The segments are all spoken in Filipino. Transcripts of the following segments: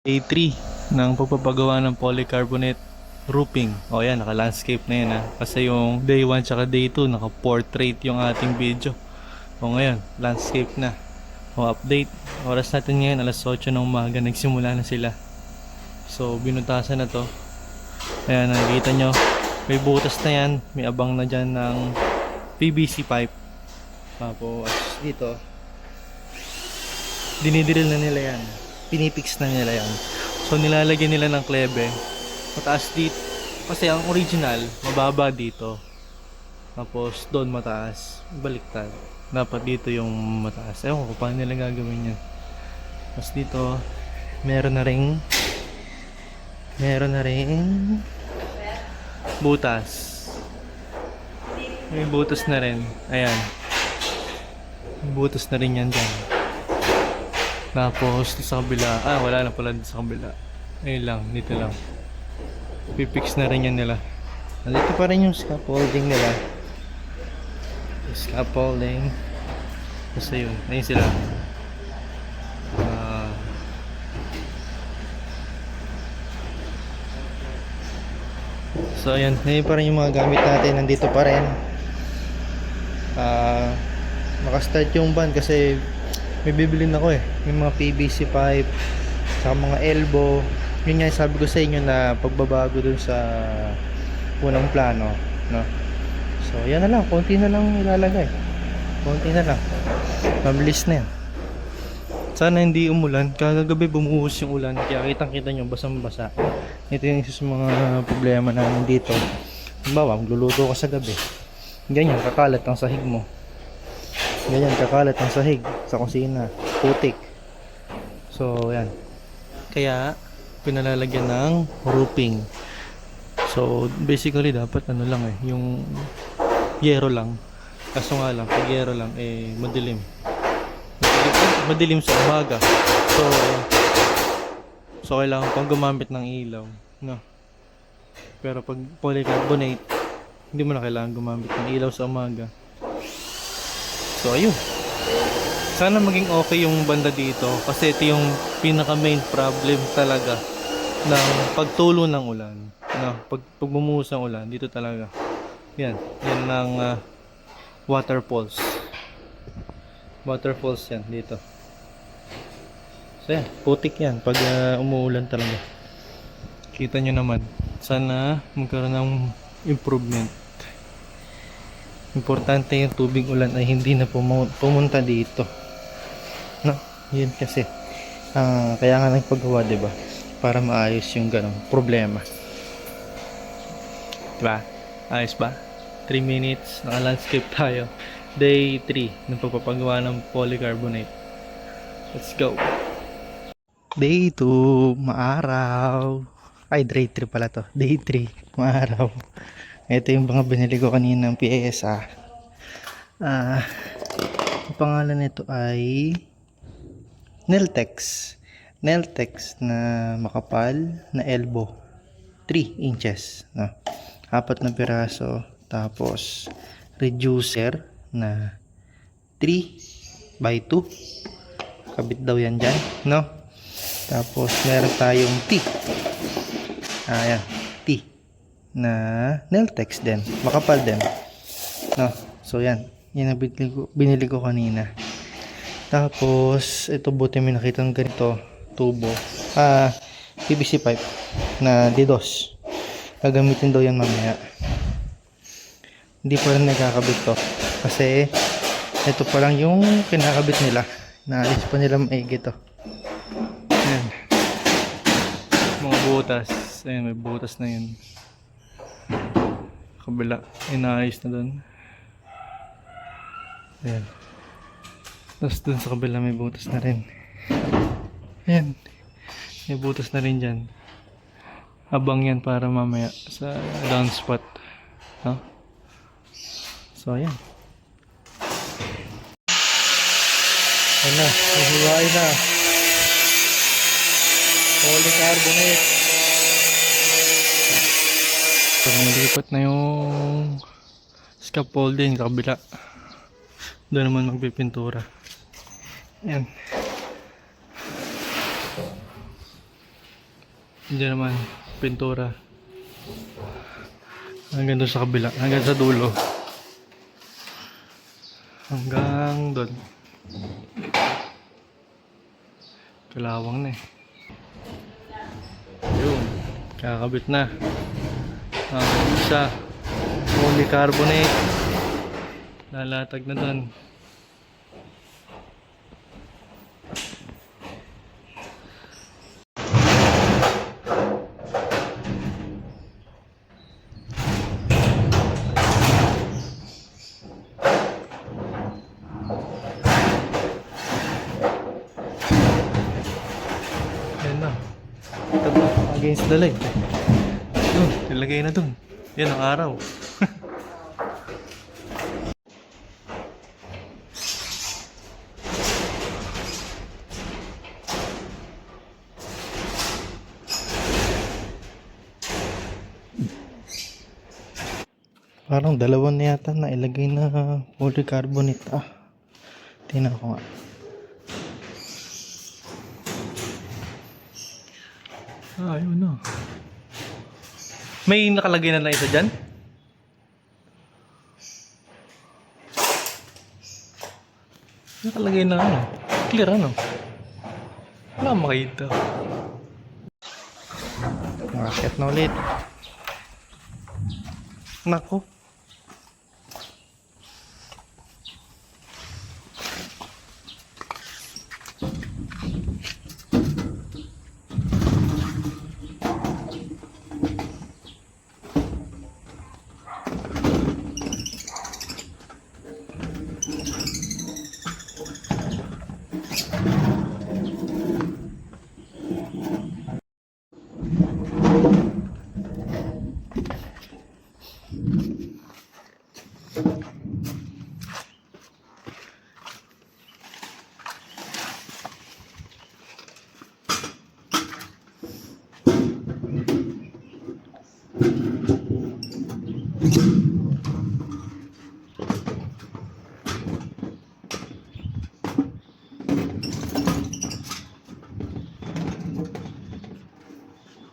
Day 3 ng pagpapagawa ng polycarbonate roofing. O yan, naka-landscape na yan ha. Kasi yung day 1 tsaka day 2, naka-portrait yung ating video. O ngayon, landscape na. O update. Oras natin ngayon, alas 8 ng umaga, nagsimula na sila. So, binutasan na to. Ayan, nakikita nyo. May butas na yan. May abang na dyan ng PVC pipe. Tapos, dito, dinidrill na nila yan. Pinipix na nila yan. So nilalagyan nila ng klebe mataas dito kasi ang original mababa dito, tapos doon mataas, baliktad. Dapat dito yung mataas. Ewan ko paano nila gagawin yan. Tapos dito meron na ring butas. May butas na rin. Ayan, may butas na rin yan dyan. Tapos sa kabila, wala na pala dito sa kabila. Ayun lang, dito lang. Pipix na rin yan nila. Nandito pa rin yung scaffolding nila. Yung scaffolding. Basta yun, ayun sila. So ayan, ayun pa rin yung mga gamit natin. Nandito pa rin. Makastart yung van kasi may bibilin ako eh. May mga PVC pipe, saka mga elbow. Yun nga sabi ko sa inyo na pagbabago dun sa unang plano, no? So yan na lang, konti na lang ilalagay. Konti na lang. Mabilis na yan. Sana hindi umulan. Kagabi bumuhos yung ulan, kaya kitang-kita nyo basang-basa. Ito yung isa sa mga problema namin dito. Halimbawa, magluluto ka sa gabi. Ganyan, kakalat ang sahig mo. Ganyan, kakalat ang sahig sa kusina, putik. So yan, kaya pinalalagyan ng roofing. So basically dapat ano lang eh, yung yero lang. Kaso nga lang, pag yero lang madilim. Madilim sa umaga. So kailangan pang gumamit ng ilaw, no? Pero pag polycarbonate, hindi mo na kailangan gumamit ng ilaw sa umaga. So ayun, sana maging okay yung banda dito kasi ito yung pinaka main problem talaga ng pagtulo ng ulan, no? Pag bumuhos ng ulan dito talaga, yan ng waterfalls yan dito. So yan, putik yan pag umuulan talaga. Kita nyo naman, sana magkaroon ng improvement. Importante yung tubig ulan ay hindi na pumunta dito, no? Yun kasi kaya nga nagpagawa, diba? Para maayos yung ganong problema, diba? Ayos ba? 3 minutes, naka-landscape tayo. Day 3 ng pagpapagawa ng polycarbonate. Let's go. Day 2, maaraw. Ay, day 3 pala to. Day 3, maaraw. Ito yung mga binili ko kanina ng PSA. Ang pangalan nito ay Neltex. Neltex na makapal na elbow. 3 inches. No? 4 na piraso. Tapos reducer na 3 by 2. Kabit daw yan dyan. No? Tapos meron tayong T. Ayan. T. Na Neltex din, makapal din, no? So yan, yan ang binili ko kanina. Tapos ito, buti may nakita ng ganito tubo, PVC pipe na DDoS. Gagamitin daw yan mamaya. Hindi pa rin nagkakabit to kasi ito pa lang yung kinakabit nila, naalis pa nila maigi to. Yan, mga butas. Ayan, may butas na yun. Kabila, inaayos na dun. Ayan. Tapos dun sa kabila may butas na rin. Ayan, may butas na rin dyan. Abang yan para mamaya sa downspout, no? So ayan. Ayan na, nahiwain na. Polycarbonate. So nilipat na yung scaffolding kabila. Doon naman magpipintura. Ayan. Diyan naman, pintura. Hanggang doon sa kabila, hanggang sa dulo. Hanggang doon. Kalawang na eh. Ayun, kakabit na. Isa. Polycarbonate. Lalatag na doon. Yan na. Ito against the light. Yun, nilagay na dun. Yan ang araw. Parang dalawa na yata na ilagay na polycarbonate. Tingnan ko nga. Ayun na. May nakalagay na isa dyan? Nakalagay na ano? Clear ano? Wala makita. Nakakit na ulit. Nako.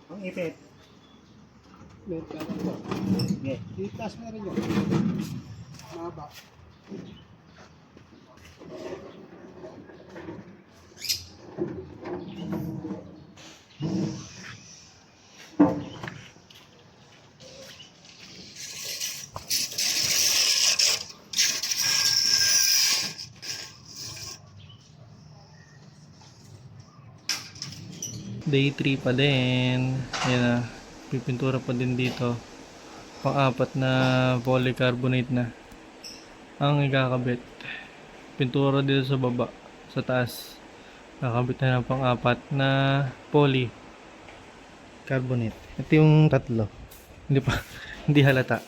Ang ipit. Meron ka lang po. Okay. Itas na rin yun. Maba. Day 3 pa din. Yan na. Pipintura pa din dito. Pang-apat na polycarbonate na ang ikakabit. Pintura dito sa baba. Sa taas. Kakabit na ng pang-apat na polycarbonate. Ito yung tatlo. Hindi pa. Hindi halata.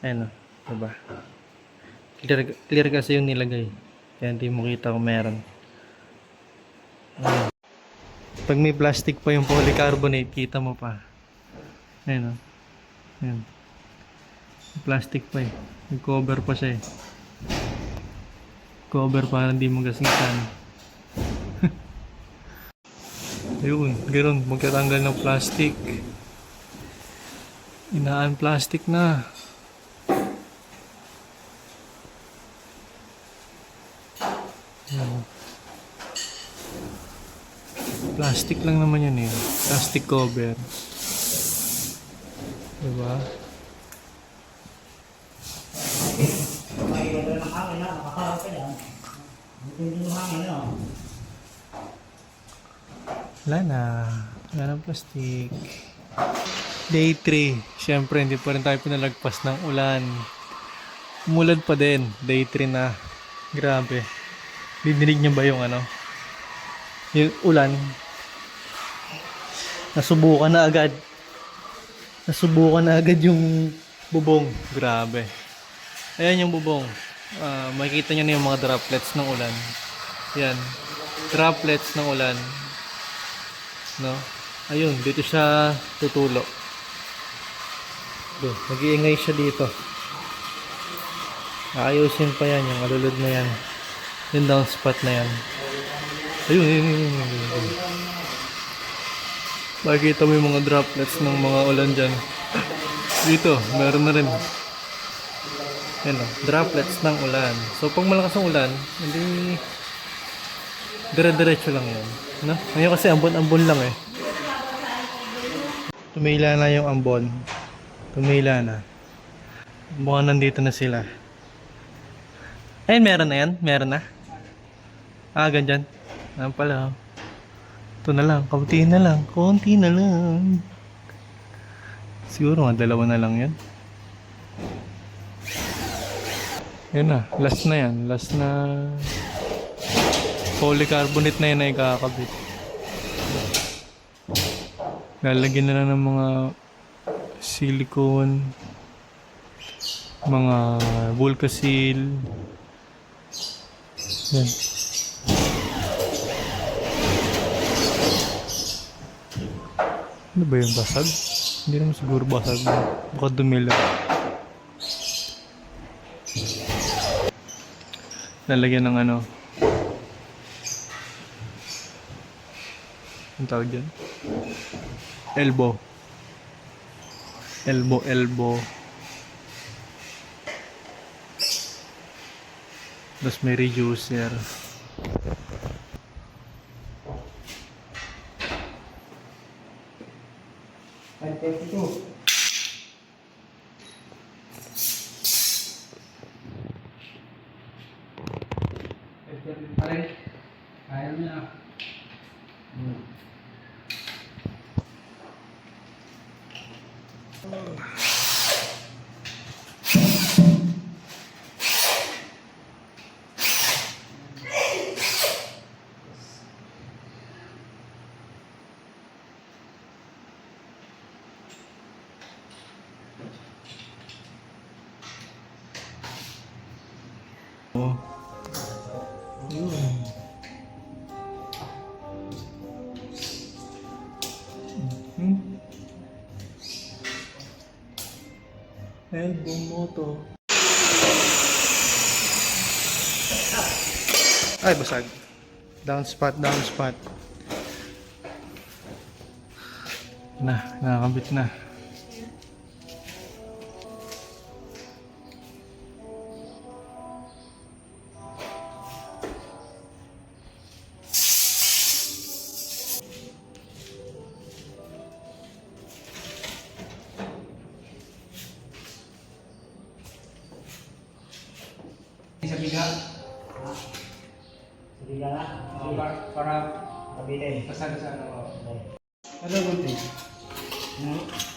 Ayan o. Diba? Clear kasi yung nilagay. Kaya hindi mo kita kung meron. Ayan. Pag may plastic pa yung polycarbonate, kita mo pa. Ayan o. Ayan. May plastic pa eh. May cover pa siya eh. Cover para hindi magasitan. Ayun, ganoon. Magkatanggal ng plastic. Inaan plastic na. Ayan. Plastic lang naman yan eh. Plastic cover. Diba? Wala na. Wala na plastic. Day 3. Siyempre, hindi pa rin tayo pinalagpas ng ulan. Umulan pa din. Day 3 na. Grabe. Didinig niyo ba yung ano? Yung ulan. Nasubukan na agad. Nasubukan na agad yung bubong. Grabe. Ayan yung bubong. Makikita nyo na yung mga droplets ng ulan. Yan. Droplets ng ulan. No? Ayun, dito siya tutulo. Mag-iingay siya dito. Ayusin pa yan, yung alulod na yan. Yung down spot na yan. Ayun. Makikita mo yung mga droplets ng mga ulan dyan. Dito, meron na rin. Yan o, droplets ng ulan. So, pag malakas ang ulan, hindi dire-diretso lang yan. No? Ngayon kasi ambon-ambon lang eh. Tumila na yung ambon. Tumila na. Mukhang nandito na sila. Ayun, meron na yan. Meron na. Ah, ganyan. Ayan pala. Ito na lang. Kaunti na lang. Kaunti na lang. Siguro nga dalawa na lang yan. Yan na. Last na yan. Last na polycarbonate na yan na ikakabit. Lalagyan na lang ng mga silicone, mga Volcasil. Yan. Ano ba yung basag? Hindi naman siguro basag. Baka dumila. Lalagyan ng ano. Ang tawag dyan? Elbow. Elbow. Tapos may reducer. Ayaw niya. Oh. Elbow moto. Ay, basag. Down spot. Nakakabit na. Sa biga. Sa biga na? Para kabitin. Pasag sa ano. Ano gunting?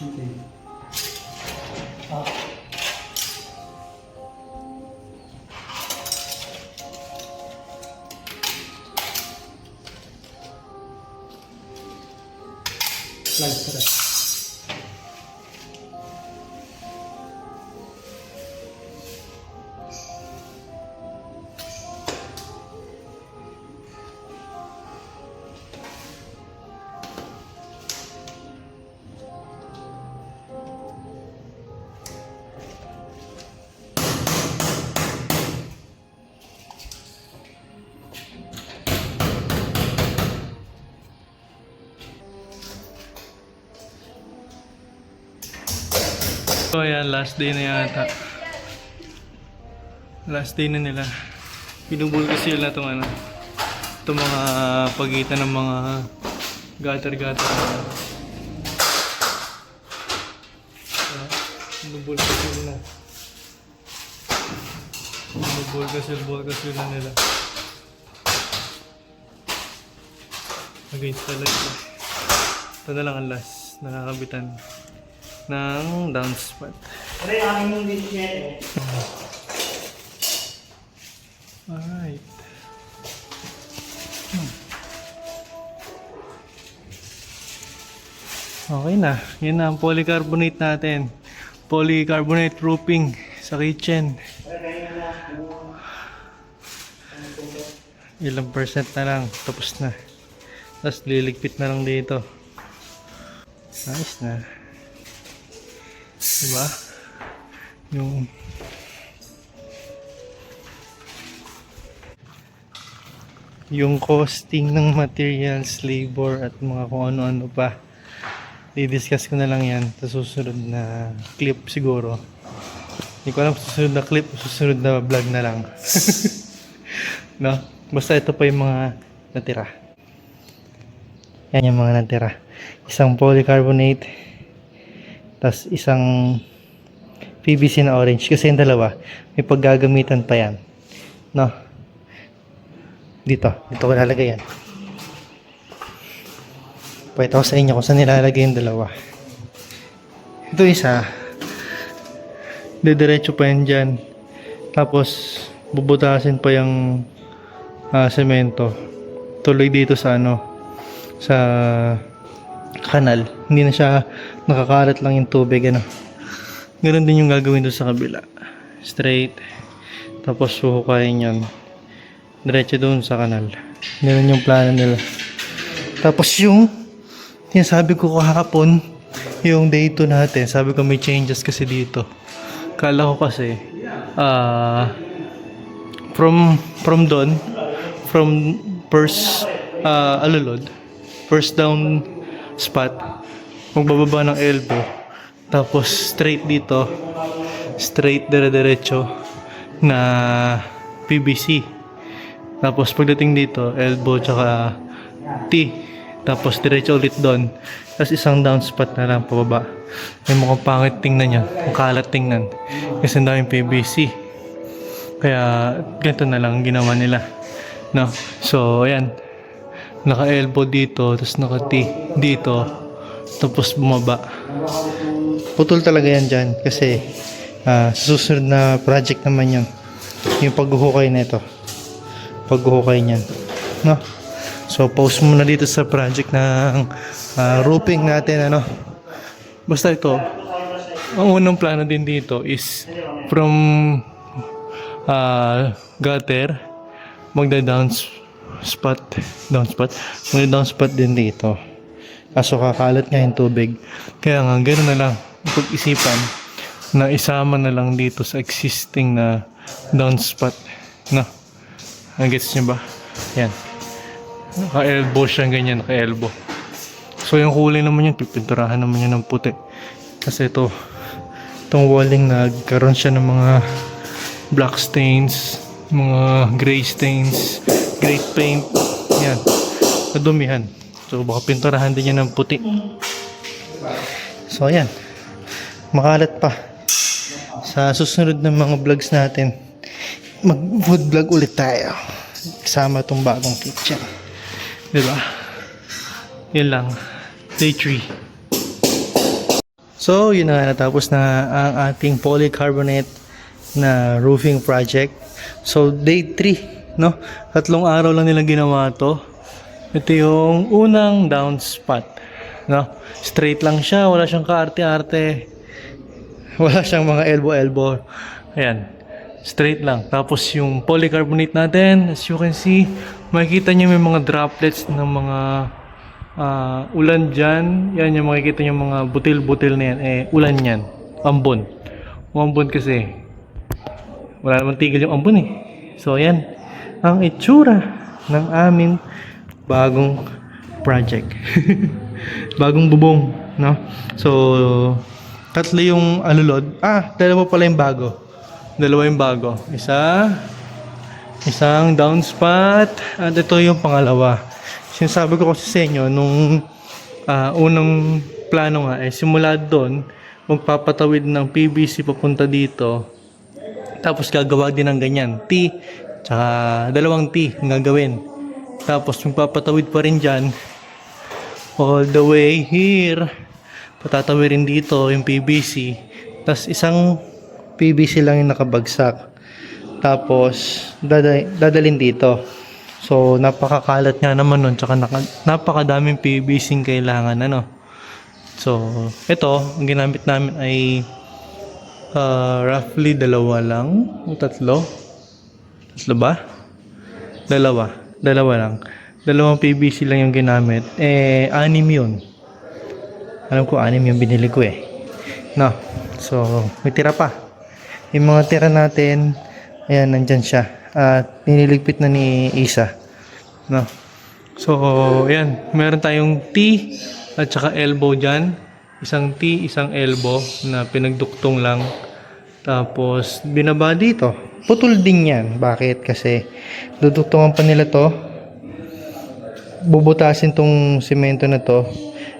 Gunting. Plug para. So ayan, last day na yata. Last day na nila. Binubul kasi sila itong ano. Itong mga pagitan ng mga gutter. Binubul kasi sila. Binubul kasi sila nila. Against the light. Ito na lang ang last. Nakakabitan ng downspout. Pero yung aking yung dish niya eh. Alright. Okay na. Yan na ang polycarbonate natin. Polycarbonate roofing sa kitchen. Ilang percent na lang. Tapos na. Tapos liligpit na lang dito. Nice na. Diba? Yung costing ng materials, labor at mga kung ano-ano pa I-discuss ko na lang yan sa susunod na clip siguro. Hindi ko alam susunod na clip, susunod na vlog na lang. No? Basta ito pa yung mga natira. Yan yung mga natira. Isang polycarbonate, tas isang PVC na orange. Kasi yung dalawa, may paggagamitan pa yan. No? Dito ko lalagay yan. Pwede ako sa inyo kung saan nilalagay yung dalawa. Ito isa, didiretso pa yan dyan. Tapos, bubutasin pa yung semento. Tuloy dito sa sa kanal. Hindi na siya nakakalat lang yung tubig. Ganun din yung gagawin doon sa kabila. Straight. Tapos, suhukayin yan. Diretso doon sa kanal. Ganun yung plano nila. Tapos yung sabi ko kahapon, yung day 2 natin, sabi ko may changes kasi dito. Kala ko kasi, from first, alulod, first down spot, magbababa ng elbow, tapos straight dito, straight dire-diretso na PVC. Tapos pagdating dito, elbow tsaka T. Tapos diretso ulit doon. Tapos isang down spot na lang pababa. May mukhang pangit tingnan yan. Ang kalat tingnan. Kasi ang daming PVC. Kaya ganito na lang ginawa nila. No? So, ayan. Naka-elbow dito. Tapos naka-T dito. Tapos bumaba. Putol talaga yan dyan. Kasi susunod na project naman yun. Yung paghuhukay na ito. Paghuhukay niyan. No? So, pause muna dito sa project ng roofing natin, Basta ito, ang unang plano din dito is from gutter, magda-down spot din dito. Kaso kakalat nga yung tubig. Kaya nga, gano'n na lang, pag-isipan na isama na lang dito sa existing na downspot. No? Gets nyo ba? Yan. Naka-elbow siya, ganyan, naka-elbow. So, yung kulay naman yun, pipinturahan naman yun ng puti. Kasi itong walling, nagkaroon siya ng mga black stains, mga gray stains, gray paint. Yan. Nadumihan. So, baka pinturahan din yan ng puti. So, ayan. Makalat pa. Sa susunod ng mga vlogs natin, mag-food vlog ulit tayo. Kasama itong bagong kitchen. Diba? Yun lang. Day 3. So, yun na, natapos na ang ating polycarbonate na roofing project. So, day 3, no? 3 araw lang nilang ginawa to. Ito yung unang downspot, no? Straight lang siya, wala siyang kaarte-arte. Wala siyang mga elbow-elbow. Ayan. Straight lang. Tapos yung polycarbonate natin, as you can see, makikita nyo may mga droplets ng mga ulan dyan. Yan yung makikita nyo mga butil-butil na yan. Ulan yan. Ambon. Ambon kasi. Wala naman tigil yung ambon So, yan. Ang itsura ng aming bagong project. Bagong bubong. No? So, 3 yung alulod. 2 pala yung bago. 2 yung bago. Isang downspot. At ito yung pangalawa. Sinasabi ko kasi sa inyo, nung unang plano nga, simula doon, magpapatawid ng PVC papunta dito. Tapos gagawa din ng ganyan. T, tsaka 2 T ang gagawin. Tapos magpapatawid pa rin dyan. All the way here. Patatawirin dito yung PVC. Tapos isang PVC lang yung nakabagsak. Tapos dadalhin dito. So napakakalat nga naman nun. Tsaka napakadaming PVC kailangan. So ito, ang ginamit namin ay roughly 2 lang. O 3? 3 ba? 2 lang. 2 PVC lang yung ginamit. 6 yun. Alam ko 6 yung binili ko No. So may tira pa. Yung mga tira natin, ayan, nandyan siya. At nililigpit na ni Isa. No. So, ayan, meron tayong T, At saka elbow dyan. Isang T, isang elbow na pinagduktong lang. Tapos, binaba dito. Putol din yan. Bakit? Kasi duduktungan pa nila to. Bubutasin tong simento na to.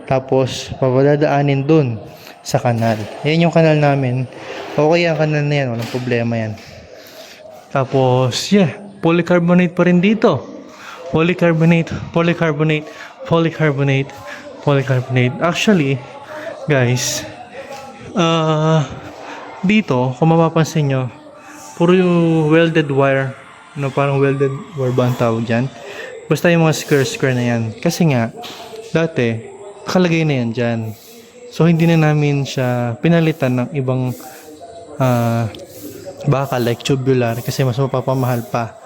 Tapos, papadadaanin dun sa kanal. Yan yung kanal namin. Okay ang kanal na yan. Walang problema yan. Tapos, yeah, polycarbonate pa rin dito. Polycarbonate, polycarbonate, polycarbonate, polycarbonate. Actually, guys, dito, kung mapapansin nyo, puro yung welded wire, no, parang welded wire ba ang tawag dyan? Basta yung mga square na yan. Kasi nga, dati, nakalagay na yan dyan. So, hindi na namin siya pinalitan ng ibang bakal like tubular kasi mas mapapamahal pa.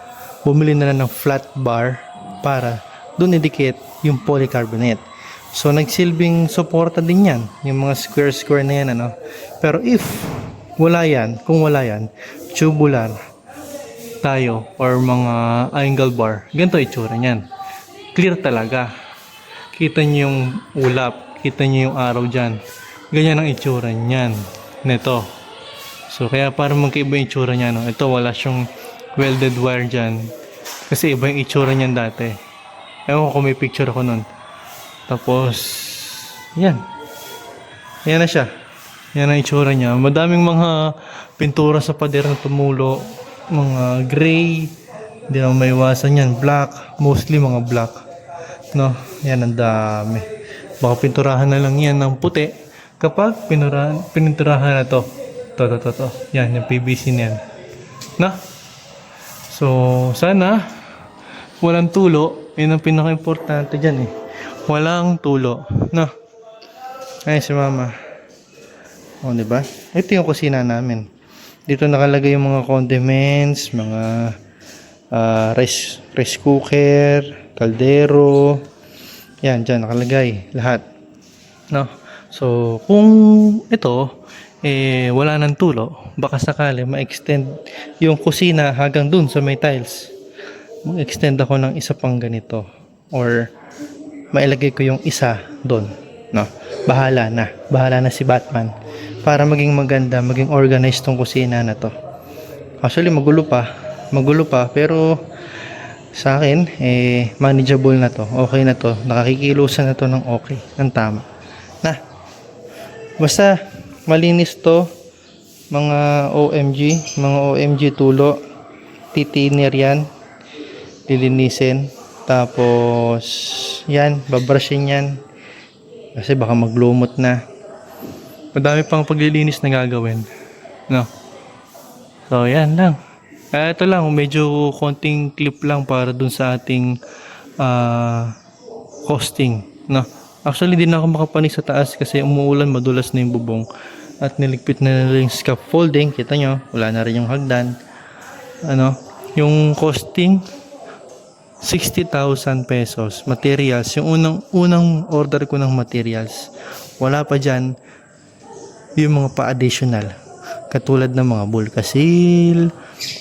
Bumili na lang ng flat bar para doon idikit yung polycarbonate. So, nagsilbing suporta din yan. Yung mga square na yan, ano. Pero if wala yan, kung wala yan, tubular tayo or mga angle bar, ganito itsura niyan. Clear talaga. Kita nyo yung ulap, kita nyo yung araw dyan. Ganyan ang itsura niyan. Neto. So, kaya para magkaiba yung itsura niya, no? Ito, wala siyang welded wire dyan. Kasi iba yung itsura niyan dati. Ewan ko kung may picture ako nun. Tapos, yan. Yan na siya. Yan ang itsura niya. Madaming mga pintura sa pader na tumulo. Mga gray. Hindi naman maiwasan yan. Black. Mostly mga black. No? Yan ang dami. Baka pinturahan na lang yan ng puti. Kapag pininturahan na to. To. Yan, yung PVC na yan. Na? So, sana walang tulo. Yun ang pinaka-importante dyan eh. Walang tulo. Na? Ay, si mama. O, diba? Ito yung kusina namin. Dito nakalagay yung mga condiments, mga rice cooker, kaldero. Yan, dyan nakalagay. Lahat. No? So, kung ito, wala ng tulo, baka sakali ma-extend yung kusina hanggang dun sa may tiles. Mag-extend ako ng isa pang ganito. Or, mailagay ko yung isa dun. No? Bahala na si Batman. Para maging maganda, maging organized tong kusina na to. Actually, magulo pa, pero sa akin, manageable na to. Okay na to. Nakakikilusan na to ng okay, ng tama. Na, basta, malinis to, mga OMG tulo, titinir yan, lilinisin, tapos, yan, babrushin yan, kasi baka maglumot na. Madami pang paglilinis na gagawin. No? So, yan lang. Ito lang, medyo konting clip lang para dun sa ating costing. No? Actually, hindi na ako makapanig sa taas kasi umuulan, madulas na yung bubong. At niligpit na nila yung scaffolding. Kita nyo, wala na rin yung hagdan. Ano? Yung costing, 60,000 pesos. Materials. Yung unang order ko ng materials. Wala pa dyan yung mga pa-additional. Katulad ng mga bulkasil,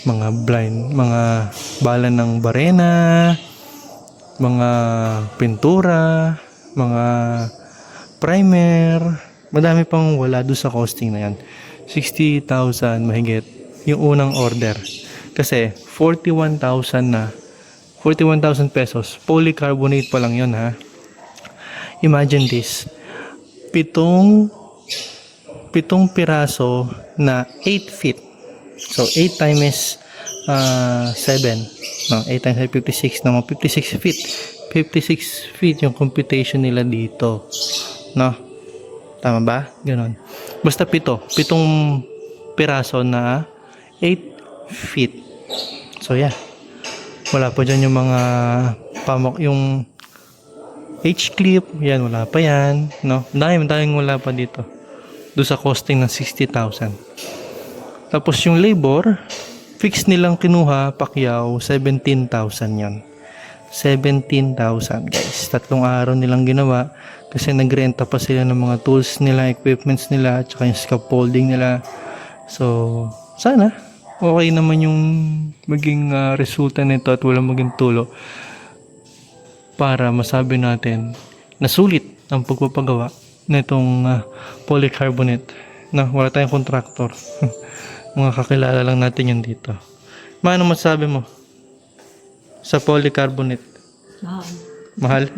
mga blind, mga bala ng barena, mga pintura, mga primer, madami pang wala doon sa costing na yan. 60,000 mahigit yung unang order. Kasi 41,000 na. 41,000 pesos. Polycarbonate pa lang yun, ha. Imagine this. Pitong piraso na 8 feet. So 8 times 7. No, 8 times 56 na 56 feet. 56 feet yung computation nila dito. No? Tama ba? Ganon. Basta pitong piraso na 8 feet. So yeah. Wala pa dyan yung mga yung H-clip. Yan, wala pa yan. No? Daming wala pa dito. Doon sa costing ng 60,000. Tapos yung labor, fix nilang kinuha, Pacquiao, 17,000 yon. 17,000 guys. 3 araw nilang ginawa kasi nagrenta pa sila ng mga tools nila, equipments nila, at saka yung scaffolding nila. So, sana okay naman yung maging resulta nito at walang maging tulo para masabi natin na sulit ang pagpapagawa nitong polycarbonate na wala tayong contractor. Mga kakilala lang natin yun dito. Ano masabi mo sa polycarbonate? Mahal?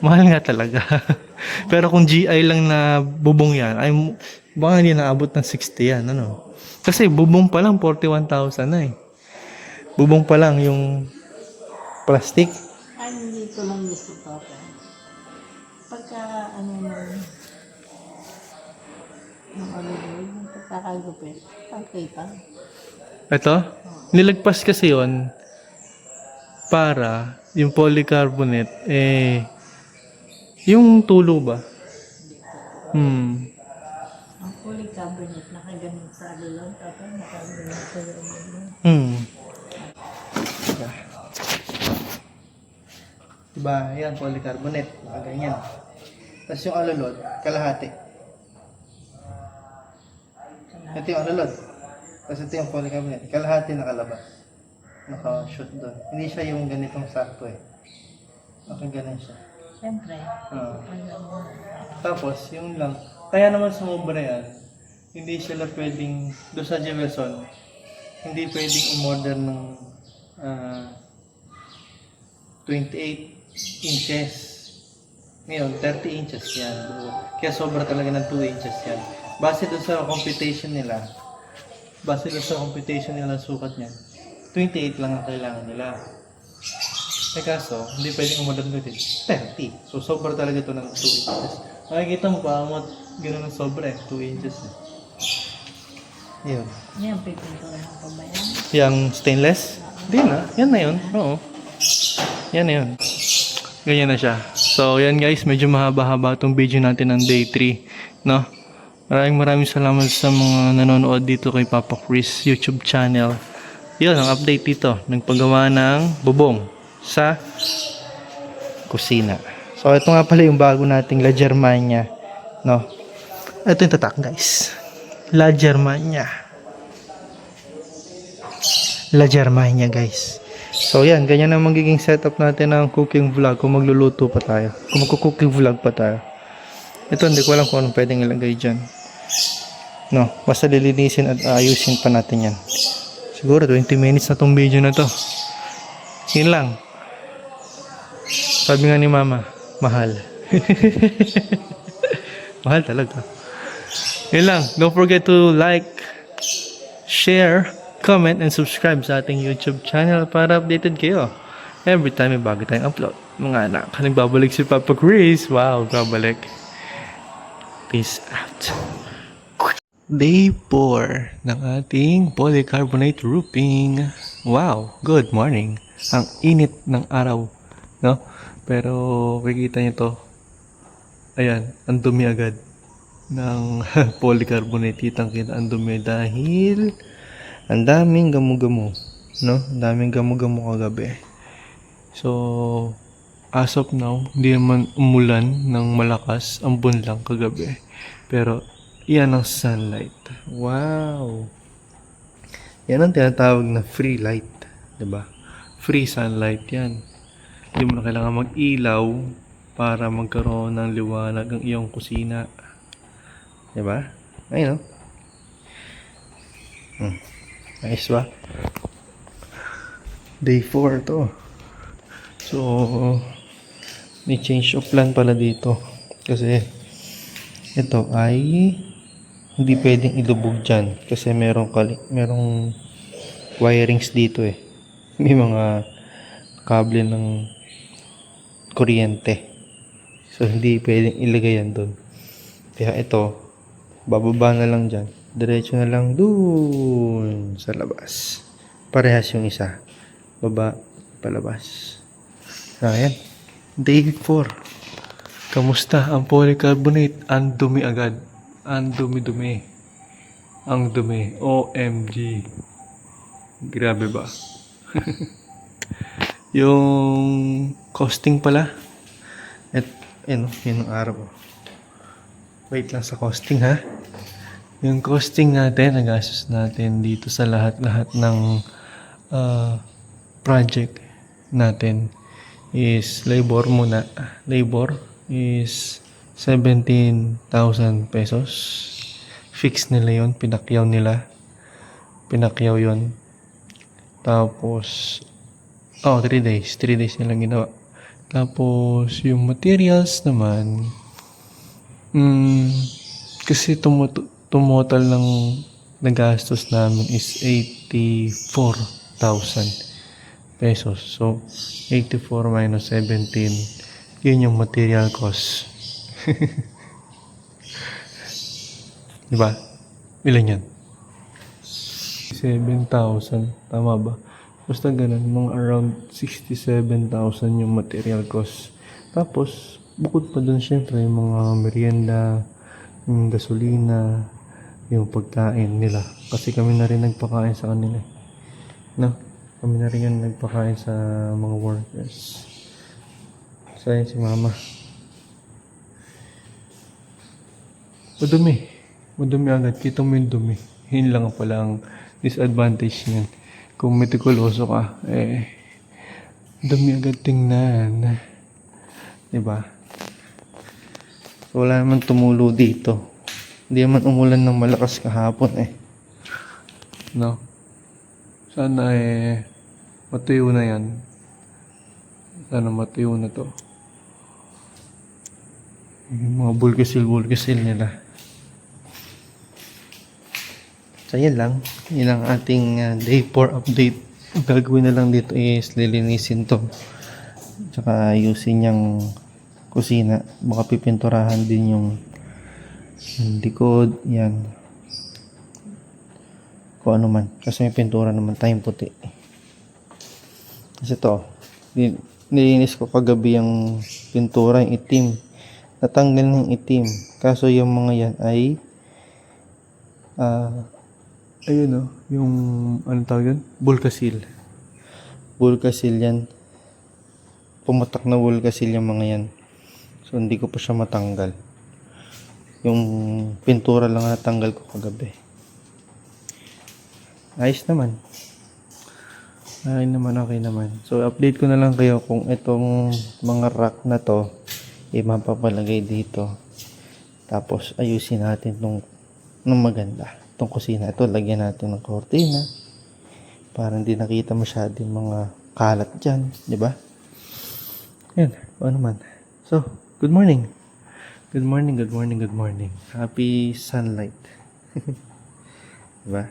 Mahal nga talaga. Pero kung GI lang na bubong yan, ay baka hindi naabot ng 60 yan, ano? Kasi bubong pa lang 41,000 na eh. Bubong pa lang yung plastic. Ay, hindi ko lang gusto to. Pagka, yung pagkakagupit, pagkita. Ito, nilagpas kasi yon para yung polycarbonate, yung tulo ba? Ang polycarbonate, nakaganit sa alulong, tapos nakaganit sa alulong. Diba? Yan, polycarbonate. Nakaganyan. Tapos yung alulod, kalahati. Ito yung alulod. Tapos ito yung polycarbonate. Kalahati nakalabas. Naka-shoot doon. Hindi siya yung ganitong sakto eh. Nakaganan siya. Siyempre. Tapos, yung lang. Kaya naman sumobra yan. Hindi sila pwedeng, doon sa Jefferson, hindi pwedeng umorder ng 28 inches. Ngayon, 30 inches yan. Kaya sobra talaga ng 2 inches yan. Base doon sa computation nila, sukat niyan, 28 lang ang kailangan nila. Eh kaso, hindi pwedeng umorder ng 30. So, sobra talaga ito ng 2 inches. Makikita mo pa, gano'n ng sobra eh, 2 inches eh. Yun. Yan, pipinturan ng pambayan. Yang stainless? Hindi na. Yan na yun. Oo. Yan na yun. Ganyan na siya. So, yan guys. Medyo mahaba-haba itong video natin ng day 3. No? Maraming salamat sa mga nanonood dito kay Papa Chris YouTube channel. Yun, ang update dito. Nagpagawa ng bubong sa kusina. So, ito nga pala yung bago nating La Germania. No? Ito yung tatak guys. La Germania. La Germania guys. So yan, ganyan ang magiging setup natin ng cooking vlog kung magluluto pa tayo. Kung magko-cooking vlog pa tayo. Ito hindi ko alam kung anong pwedeng ilagay dyan. No, basta lilinisin at ayusin pa natin yan. Siguro 20 minutes na tong video na to. Yun lang. Sabi nga ni mama, mahal. Mahal talaga. Yun lang. Don't forget to like, share, comment, and subscribe sa ating YouTube channel para updated kayo every time may bago tayong upload. Mga anak, nagbabalik si Papa Chris. Wow, babalik. Peace out. Day 4 ng ating polycarbonate roofing. Wow, good morning. Ang init ng araw, no? Pero kikita niyo to. Ayan, ang dumi agad ng polycarbonate. Kitang-kita ang dumi dahil ang daming gamo-gamo, no? Ang daming gamo-gamo kagabi. So, as of now, hindi naman umulan ng malakas, ambon lang kagabi. Pero, yan ang sunlight. Wow! Yan ang tinatawag na free light. Diba? Free sunlight yan. Hindi mo na kailangan mag-ilaw para magkaroon ng liwanag ang iyong kusina. Diba? Ayun, no? Nice ba? Day 4 to. So, may change of plan pala dito. Kasi, ito ay hindi pwedeng ilubog dyan. Kasi merong wirings dito eh. May mga kable ng kuryente. So, hindi pwedeng ilagay yan doon. Kaya ito, bababa na lang dyan. Diretso na lang doon sa labas. Parehas yung isa. Baba, palabas. Ayan. Day 4. Kamusta ang polycarbonate? Ang dumi agad. Ang dumi-dumi. Ang dumi. OMG. Grabe ba? Yung costing pala. At, yun ang araw. Wait lang sa costing ha. Yung costing natin, nagastos natin dito sa lahat-lahat ng project natin is labor muna. Labor is 17,000 pesos. Fix nila yon, pinakyaw nila. Pinakyaw yon. Tapos, 3 days. 3 days nilang ginawa. Tapos, yung materials naman, kasi tumotal ng nagastos namin is 84,000 pesos. So, 84 minus 17, yun yung material cost. Diba? Ilan yan? 7,000. Tama ba? Basta ganun, mga around 67,000 yung material cost. Tapos, bukod pa dun syempre, yung mga merienda, yung gasolina, yung pagkain nila. Kasi kami na rin nagpakain sa kanila. No? Kami na rin yung nagpakain sa mga workers. So, yun si mama. Madumi. Madumi agad. Kita mo yung dumi. Yun lang pala ang disadvantage niyan. Kung metikuloso ka, dumi agad tingnan. Diba? So, wala naman tumulo dito. Hindi naman umulan ng malakas kahapon No? Sana matuyo na yan. Sana matuyo na to. Yung mga bulkasil nila. So, yan lang. Yan ang ating day 4 update. Ang gagawin na lang dito is lilinisin to. Tsaka ayusin yung kusina. Baka pipinturahan din yung likod. Yan. Kung ano man. Kasi may pintura naman tayong puti. Kasi to, nilinis ko kagabi yung pintura, yung itim. Natanggal ng itim. Kaso yung mga yan ay ayun yung anong tawag yun? Bulkasil. Bulkasil yan. Pumatak na bulkasil yung mga yan. So hindi ko pa siya matanggal. Yung pintura lang natanggal ko kagabi. Ayos naman. Okay naman. So, update ko na lang kayo kung itong mga rack na to, mapapalagay dito. Tapos, ayusin natin nung maganda. Itong kusina. Ito, lagyan natin ng kortina. Para hindi nakita masyado yung mga kalat dyan. Diba? Yan. Ano naman. So, good morning. Good morning. Happy sunlight. Diba?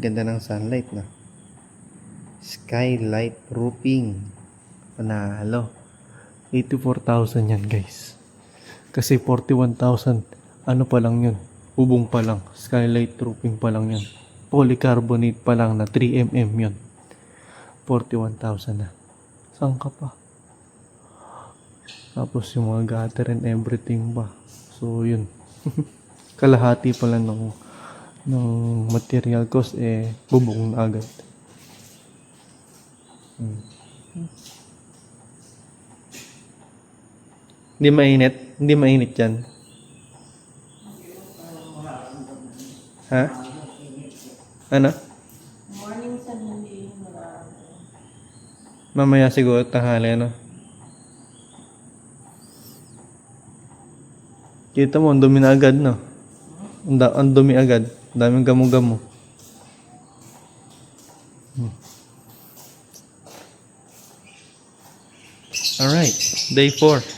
Ganda ng sunlight na. Skylight roofing. Panalo. 84,000 yan guys. Kasi 41,000. Ano pa lang yun? Bubong pa lang. Skylight roofing pa lang yun. Polycarbonate pa lang na 3mm yun. 41,000 na. Saan ka pa? Tapos yung mga gutter and everything ba. So yun. Kalahati pala ng material cost bubong na agad. Hindi mainit yan. Ha? Ano? Morning sa hindi marami. Mamaya siguro tanghali Kita mo, ang dumi na agad ang dumi agad. Daming gamo-gamo. Alright, day 4.